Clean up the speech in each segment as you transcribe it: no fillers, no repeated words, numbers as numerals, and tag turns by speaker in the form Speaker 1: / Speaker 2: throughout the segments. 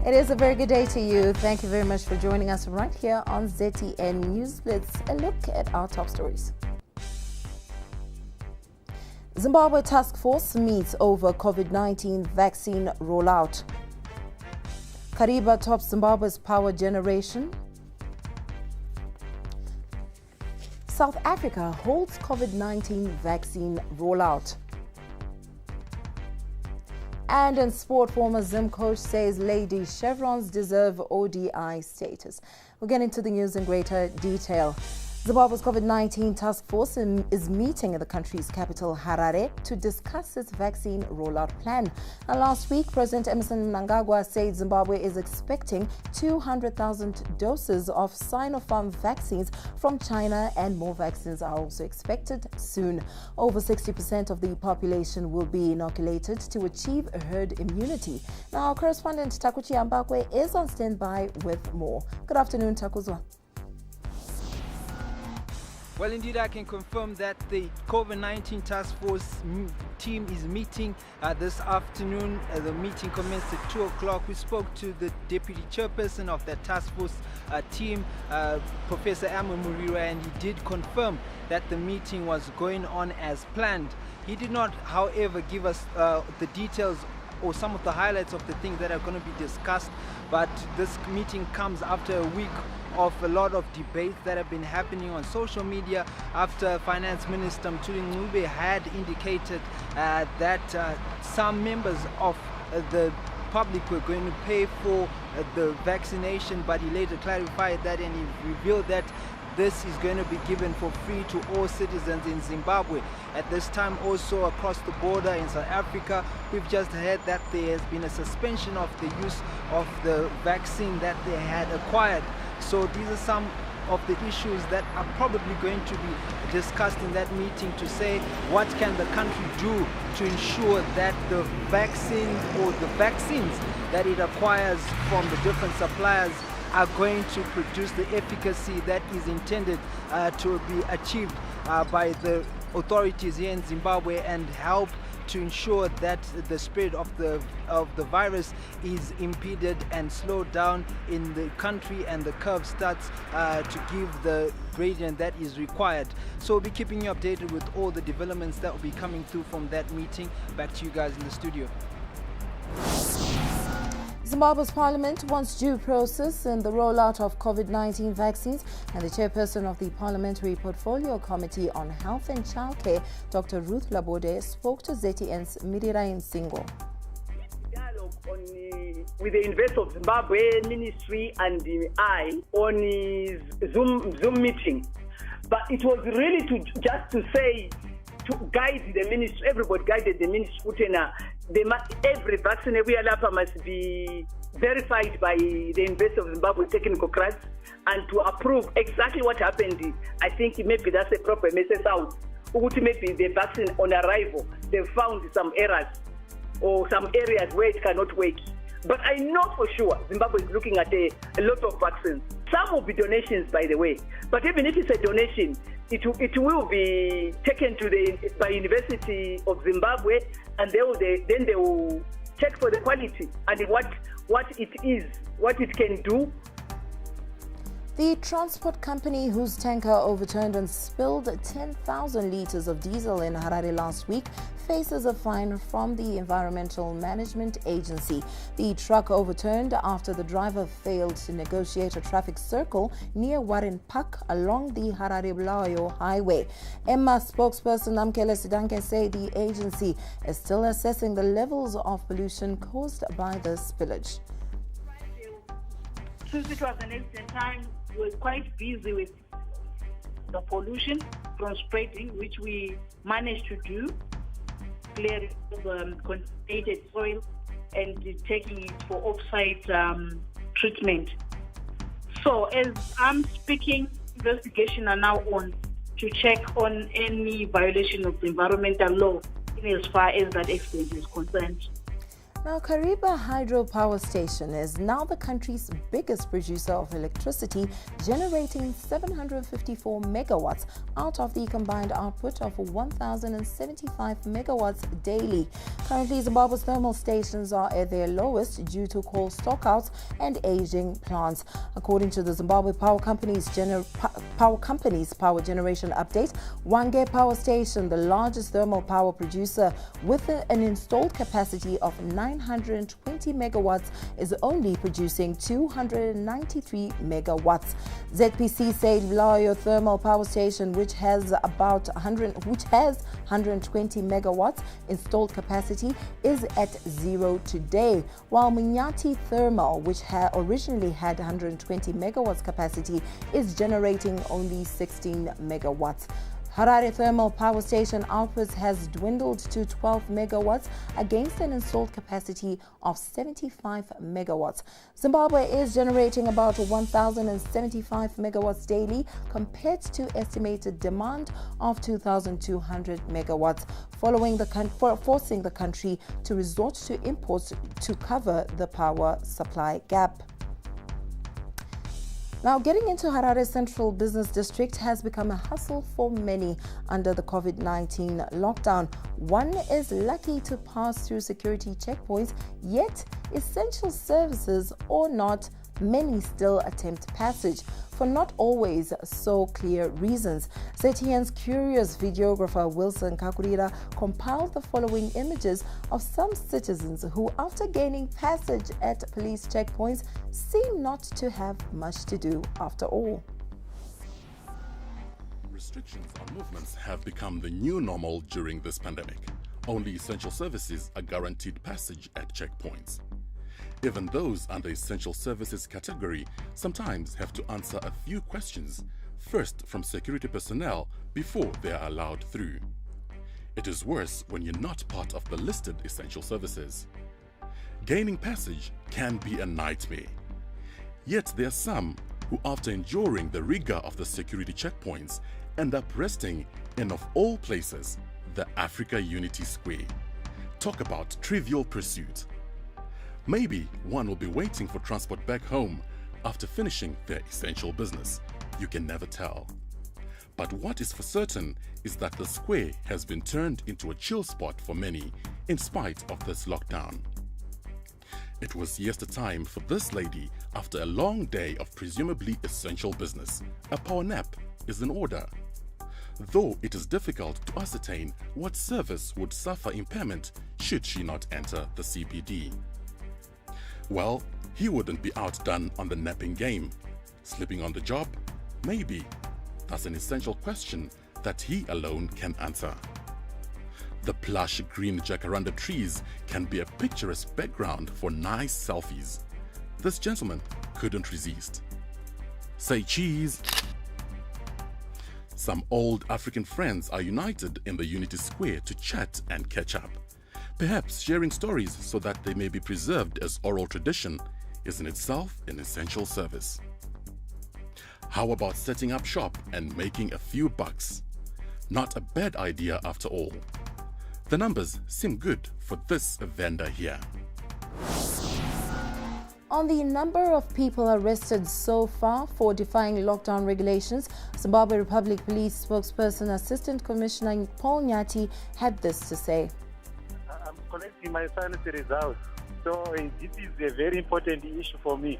Speaker 1: It is a very good day to you. Thank you very much for joining us right here on ZTN News Blitz. A look at our top stories. Zimbabwe task force meets over COVID-19 vaccine rollout. Kariba tops Zimbabwe's power generation. South Africa holds COVID-19 vaccine rollout. And in sport, former Zim coach says Lady Chevrons deserve ODI status. We'll get into the news in greater detail. Zimbabwe's COVID-19 task force is meeting in the country's capital, Harare, to discuss its vaccine rollout plan. And last week, President Emmerson Mnangagwa said Zimbabwe is expecting 200,000 doses of Sinopharm vaccines from China, and more vaccines are also expected soon. Over 60% of the population will be inoculated to achieve herd immunity. Now, our correspondent Takuchi Ambakwe is on standby with more. Good afternoon, Takuzwa.
Speaker 2: Well, indeed, I can confirm that the COVID-19 task force team is meeting this afternoon. The meeting commenced at 2 o'clock. We spoke to the deputy chairperson of that task force team, Professor Amo Murira, and he did confirm that the meeting was going on as planned. He did not, however, give us the details or some of the highlights of the things that are going to be discussed, but this meeting comes after a week of a lot of debates that have been happening on social media after Finance Minister Mthuli Ncube had indicated that some members of the public were going to pay for the vaccination, but he later clarified that and he revealed that this is going to be given for free to all citizens in Zimbabwe. At this time, also across the border in South Africa, we've just heard that there has been a suspension of the use of the vaccine that they had acquired. So these are some of the issues that are probably going to be discussed in that meeting, to say what can the country do to ensure that the vaccine or the vaccines that it acquires from the different suppliers are going to produce the efficacy that is intended to be achieved by the authorities here in Zimbabwe, and help to ensure that the spread of the virus is impeded and slowed down in the country, and the curve starts to give the gradient that is required. So we'll be keeping you updated with all the developments that will be coming through from that meeting. Back to you guys in the studio.
Speaker 1: Zimbabwe's parliament wants due process in the rollout of COVID-19 vaccines, and the chairperson of the Parliamentary Portfolio Committee on Health and Childcare, Dr. Ruth Labode, spoke to ZTN's Mirira Nsingo.
Speaker 3: Dialogue with the Invest of Zimbabwe Ministry and I on Zoom meeting, but it was really to guide the ministry. Everybody guided the ministry. Every vaccine we allow must be verified by the Invest of Zimbabwe technical class, and to approve exactly what happened. I think maybe that's a proper message out. Maybe the vaccine on arrival, they found some errors or some areas where it cannot work. But I know for sure Zimbabwe is looking at a lot of vaccines. Some will be donations, by the way. But even if it's a donation, it will be taken to by University of Zimbabwe, and then they will check for the quality and what it is, what it can do.
Speaker 1: The transport company whose tanker overturned and spilled 10,000 litres of diesel in Harare last week faces a fine from the Environmental Management Agency. The truck overturned after the driver failed to negotiate a traffic circle near Warren Park along the Harare-Bulawayo highway. EMMA spokesperson Namkele Sidanke said the agency is still assessing the levels of pollution caused by the spillage.
Speaker 4: Since it was an accident time, we were quite busy with the pollution from spreading, which we managed to do, clearing contaminated soil and taking it for off-site treatment. So as I'm speaking, investigations are now on to check on any violation of the environmental law as far as that accident is concerned.
Speaker 1: Now, Kariba Hydropower Station is now the country's biggest producer of electricity, generating 754 megawatts out of the combined output of 1,075 megawatts daily. Currently, Zimbabwe's thermal stations are at their lowest due to coal stockouts and aging plants. According to the Zimbabwe Power Company's power generation update, Wange Power Station, the largest thermal power producer with an installed capacity of 920 megawatts, is only producing 293 megawatts. ZPC said Layo Thermal Power Station, which has 120 megawatts installed capacity, is at zero today, while Munyati Thermal, which originally had 120 megawatts capacity, is generating only 16 megawatts. Harare Thermal Power Station output has dwindled to 12 megawatts against an installed capacity of 75 megawatts. Zimbabwe is generating about 1,075 megawatts daily compared to estimated demand of 2,200 megawatts, forcing the country to resort to imports to cover the power supply gap. Now, getting into Harare's central business district has become a hassle for many under the COVID-19 lockdown. One is lucky to pass through security checkpoints, yet essential services or not, many still attempt passage for not always so clear reasons. ZTN's curious videographer Wilson Kakurira compiled the following images of some citizens who, after gaining passage at police checkpoints, seem not to have much to do after all.
Speaker 5: Restrictions on movements have become the new normal during this pandemic. Only essential services are guaranteed passage at checkpoints. Even those under essential services category sometimes have to answer a few questions, first from security personnel before they are allowed through. It is worse when you're not part of the listed essential services. Gaining passage can be a nightmare. Yet there are some who, after enduring the rigor of the security checkpoints, end up resting in, of all places, the Africa Unity Square. Talk about trivial pursuit. Maybe one will be waiting for transport back home after finishing their essential business. You can never tell. But what is for certain is that the square has been turned into a chill spot for many in spite of this lockdown. It was yestertime for this lady after a long day of presumably essential business. A power nap is in order. Though it is difficult to ascertain what service would suffer impairment should she not enter the CBD. Well, he wouldn't be outdone on the napping game. Sleeping on the job? Maybe. That's an essential question that he alone can answer. The plush green jacaranda trees can be a picturesque background for nice selfies. This gentleman couldn't resist. Say cheese! Some old African friends are united in the Unity Square to chat and catch up. Perhaps sharing stories so that they may be preserved as oral tradition is in itself an essential service. How about setting up shop and making a few bucks? Not a bad idea after all. The numbers seem good for this vendor here.
Speaker 1: On the number of people arrested so far for defying lockdown regulations, Zimbabwe Republic Police spokesperson Assistant Commissioner Paul Nyati had this to say.
Speaker 6: I'm collecting my sanity results, so this is a very important issue for me.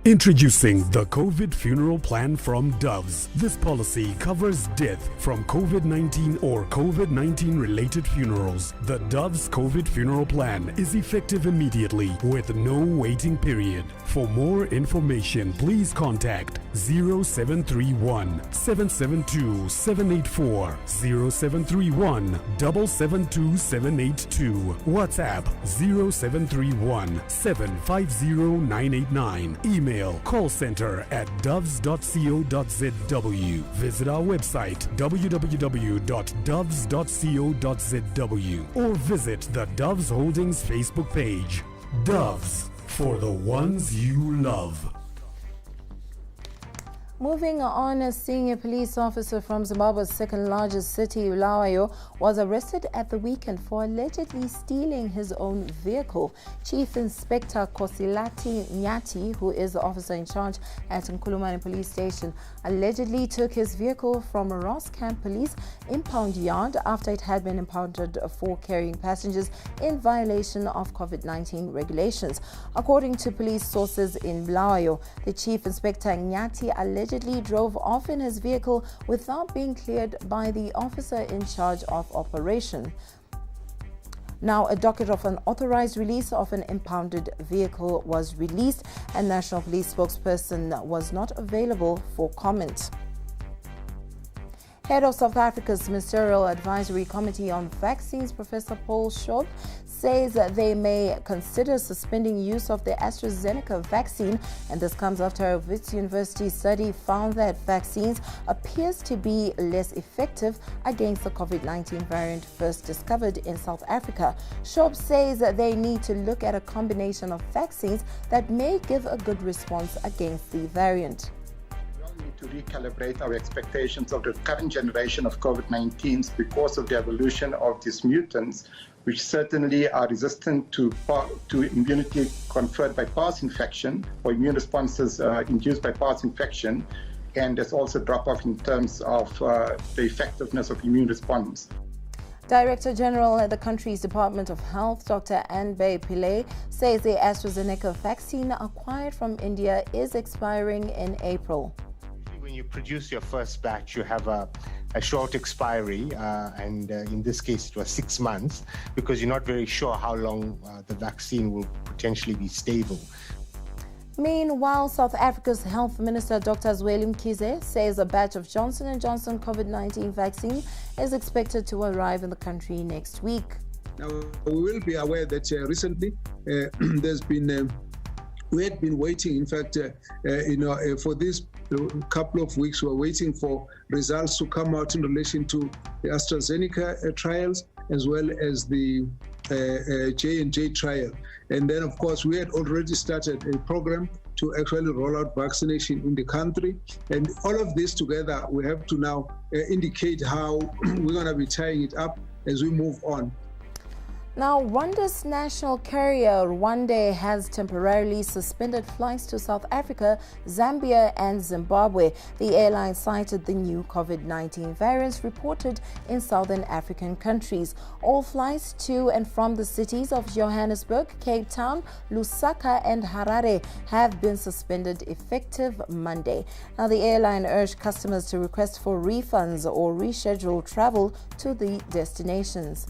Speaker 7: Introducing the COVID funeral plan from Doves. This policy covers death from COVID-19 or COVID-19 related funerals. The Doves COVID funeral plan is effective immediately with no waiting period. For more information, please contact 0731 772 784, 0731 772 782, WhatsApp 0731 750 989, email callcenter@doves.co.zw. Visit our website www.doves.co.zw or visit the Doves Holdings Facebook page. Doves, for the ones you love.
Speaker 1: Moving on, a senior police officer from Zimbabwe's second largest city, Bulawayo, was arrested at the weekend for allegedly stealing his own vehicle. Chief Inspector Kosilati Nyati, who is the officer in charge at Nkulumane Police Station, allegedly took his vehicle from Ross Camp Police impound yard after it had been impounded for carrying passengers in violation of COVID-19 regulations. According to police sources in Bulawayo, the Chief Inspector Nyati allegedly drove off in his vehicle without being cleared by the officer in charge of operation. Now, a docket of an authorized release of an impounded vehicle was released, and National Police spokesperson was not available for comment. Head of South Africa's Ministerial Advisory Committee on Vaccines, Professor Paul Schob, says that they may consider suspending use of the AstraZeneca vaccine, and this comes after a Blitz University study found that vaccines appears to be less effective against the COVID-19 variant first discovered in South Africa. Schob says that they need to look at a combination of vaccines that may give a good response against the variant.
Speaker 8: To recalibrate our expectations of the current generation of COVID-19s because of the evolution of these mutants, which certainly are resistant to immunity conferred by past infection or immune responses induced by past infection, and there's also drop-off in terms of the effectiveness of immune response.
Speaker 1: Director General at the country's Department of Health, Dr. Anbay Pillay, says the AstraZeneca vaccine acquired from India is expiring in April.
Speaker 9: When you produce your first batch, you have a short expiry, and in this case it was 6 months, because you're not very sure how long the vaccine will potentially be stable.
Speaker 1: Meanwhile, South Africa's Health Minister Dr. Zweli Mkhize says a batch of Johnson & Johnson COVID-19 vaccine is expected to arrive in the country next week.
Speaker 10: Now, we will be aware that recently there's been we had been waiting, in fact, for this couple of weeks, we're waiting for results to come out in relation to the AstraZeneca trials, as well as the J&J trial. And then, of course, we had already started a program to actually roll out vaccination in the country. And all of this together, we have to now indicate how we're going to be tying it up as we move on.
Speaker 1: Now, Rwanda's national carrier Rwanda has temporarily suspended flights to South Africa, Zambia and Zimbabwe. The airline cited the new COVID-19 variants reported in southern African countries. All flights to and from the cities of Johannesburg, Cape Town, Lusaka and Harare have been suspended effective Monday. Now, the airline urged customers to request for refunds or reschedule travel to the destinations.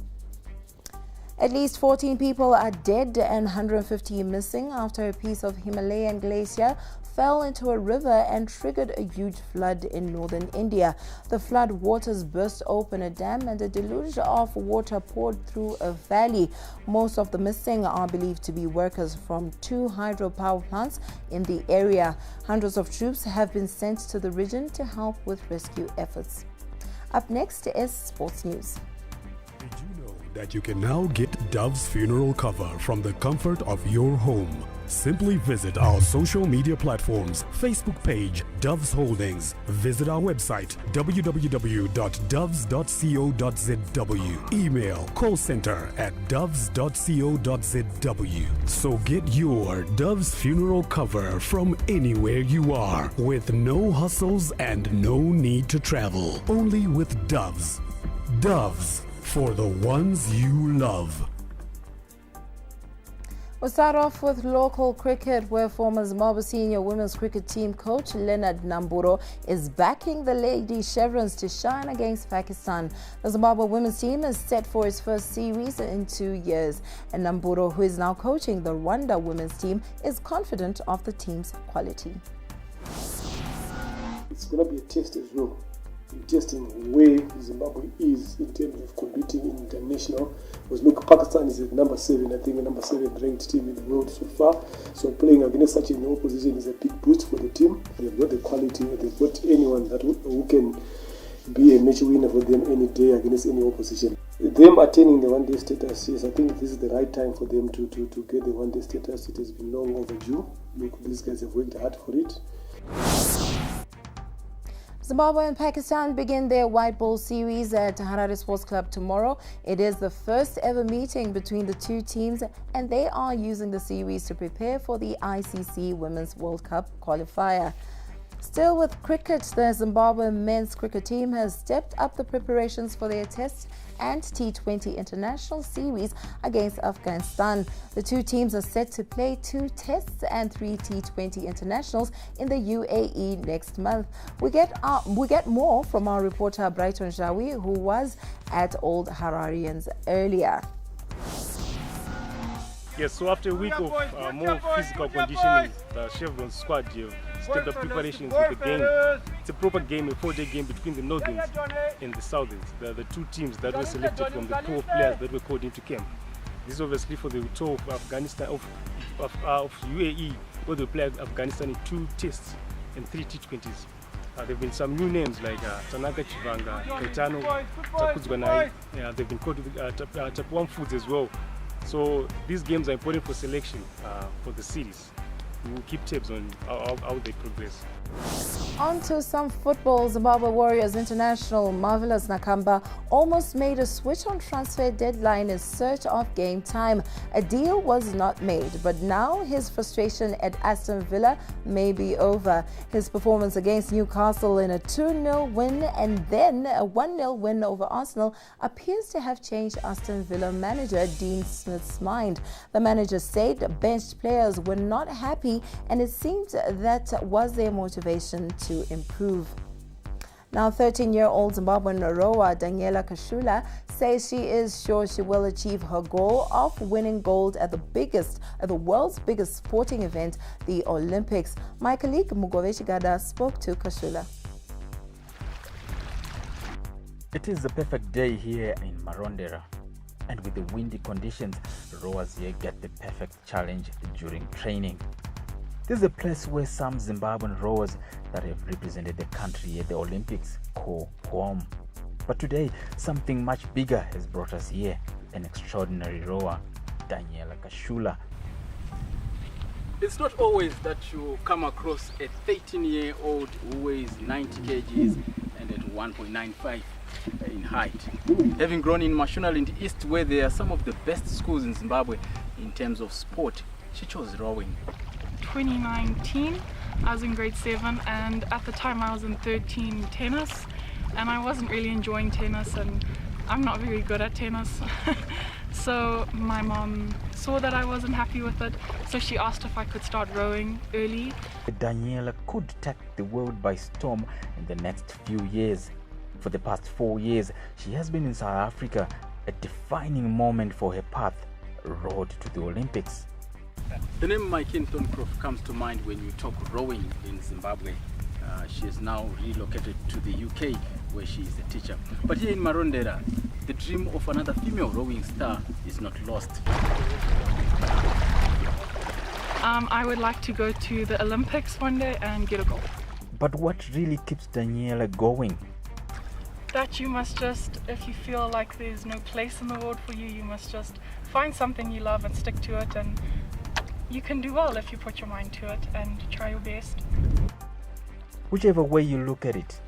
Speaker 1: At least 14 people are dead and 150 missing after a piece of Himalayan glacier fell into a river and triggered a huge flood in northern India. The flood waters burst open a dam and a deluge of water poured through a valley. Most of the missing are believed to be workers from 2 hydropower plants in the area. Hundreds of troops have been sent to the region to help with rescue efforts. Up next is sports news.
Speaker 7: Did you know that you can now get Dove's funeral cover from the comfort of your home? Simply visit our social media platforms, Facebook page, Doves Holdings. Visit our website, www.doves.co.zw. Email callcenter@doves.co.zw. So get your Dove's funeral cover from anywhere you are, with no hustles and no need to travel. Only with Doves. Doves, for the ones you love.
Speaker 1: We'll start off with local cricket, where former Zimbabwe senior women's cricket team coach Leonard Namburo is backing the Lady Chevrons to shine against Pakistan. The Zimbabwe women's team is set for its first series in 2 years, and Namburo, who is now coaching the Rwanda women's team, is confident of the team's quality.
Speaker 11: It's going to be a test as well, testing where Zimbabwe is in terms of competing in international. Because look, Pakistan is at number 7, I think, the number 7 ranked team in the world so far. So playing against such an opposition is a big boost for the team. They've got the quality, they've got anyone that who can be a match winner for them any day against any opposition. Them attaining the one-day status, yes, I think this is the right time for them to get the one-day status. It has been long overdue. Look, these guys have worked hard for it.
Speaker 1: Zimbabwe and Pakistan begin their white ball series at Harare Sports Club tomorrow. It is the first ever meeting between the two teams, and they are using the series to prepare for the ICC Women's World Cup qualifier. Still with cricket, the Zimbabwe men's cricket team has stepped up the preparations for their Test and T20 international series against Afghanistan. The two teams are set to play 2 Tests and 3 T20 internationals in the UAE next month. We get more from our reporter Brighton Jawi, who was at Old Hararians earlier.
Speaker 12: Yes, so after a week of more physical conditioning, the Chevron squad have stepped up preparations with the game. It's a proper game, a 4-day game between the Northerns and the Southerns. They are the two teams that were selected from the pool of players that were called into camp. This is obviously for the tour of Afghanistan, of UAE, where they play Afghanistan in 2 Tests and 3 T20s. There have been some new names like Tanaka Chivanga, Kaitano, Takudzwanai. They've been called with Tapuan Foods as well. So these games are important for selection for the series. We will keep tabs on how they progress.
Speaker 1: On to some football. Zimbabwe Warriors international Marvelous Nakamba almost made a switch on transfer deadline in search of game time. A deal was not made, but now his frustration at Aston Villa may be over. His performance against Newcastle in a 2-0 win and then a 1-0 win over Arsenal appears to have changed Aston Villa manager Dean Smith's mind. The manager said benched players were not happy, and it seemed that was their motivation to improve. Now, 13-year-old Zimbabwean rower Daniela Kashula says she is sure she will achieve her goal of winning gold at the world's biggest sporting event, the Olympics. My colleague Mugovechi Gada spoke to Kashula.
Speaker 13: It is the perfect day here in Marondera, and with the windy conditions, rowers here get the perfect challenge during training. This is a place where some Zimbabwean rowers that have represented the country at the Olympics call home. But today, something much bigger has brought us here, an extraordinary rower, Daniela Kashula.
Speaker 14: It's not always that you come across a 13-year-old who weighs 90 kgs and at 1.95 in height. Having grown in Mashonal in the East, where there are some of the best schools in Zimbabwe in terms of sport, she chose rowing.
Speaker 15: 2019, I was in grade 7, and at the time I was in 13 tennis, and I wasn't really enjoying tennis, and I'm not very good at tennis. So my mom saw that I wasn't happy with it, so she asked if I could start rowing early.
Speaker 13: Daniela could take the world by storm in the next few years. For the past 4 years, she has been in South Africa, a defining moment for her path, road to the Olympics.
Speaker 14: The name Mike Thorncroft comes to mind when you talk rowing in Zimbabwe. She is now relocated to the UK, where she is a teacher. But here in Marondera, the dream of another female rowing star is not lost.
Speaker 15: I would like to go to the Olympics one day and get a gold.
Speaker 13: But what really keeps Daniela going?
Speaker 15: That you must just, if you feel like there's no place in the world for you, you must just find something you love and stick to it, and you can do well if you put your mind to it and try your best.
Speaker 13: Whichever way you look at it,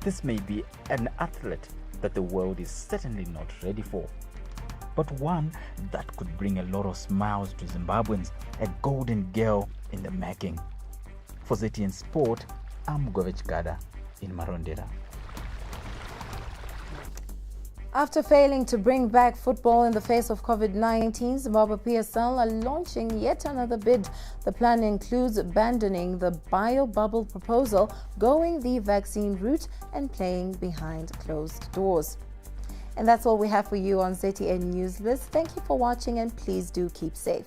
Speaker 13: this may be an athlete that the world is certainly not ready for, but one that could bring a lot of smiles to Zimbabweans, a golden girl in the making. For ZTN Sport, I'm Mugovechi Gada in Marondera.
Speaker 1: After failing to bring back football in the face of COVID-19, Zimbabwe PSL are launching yet another bid. The plan includes abandoning the bio-bubble proposal, going the vaccine route, and playing behind closed doors. And that's all we have for you on ZTN News List. Thank you for watching, and please do keep safe.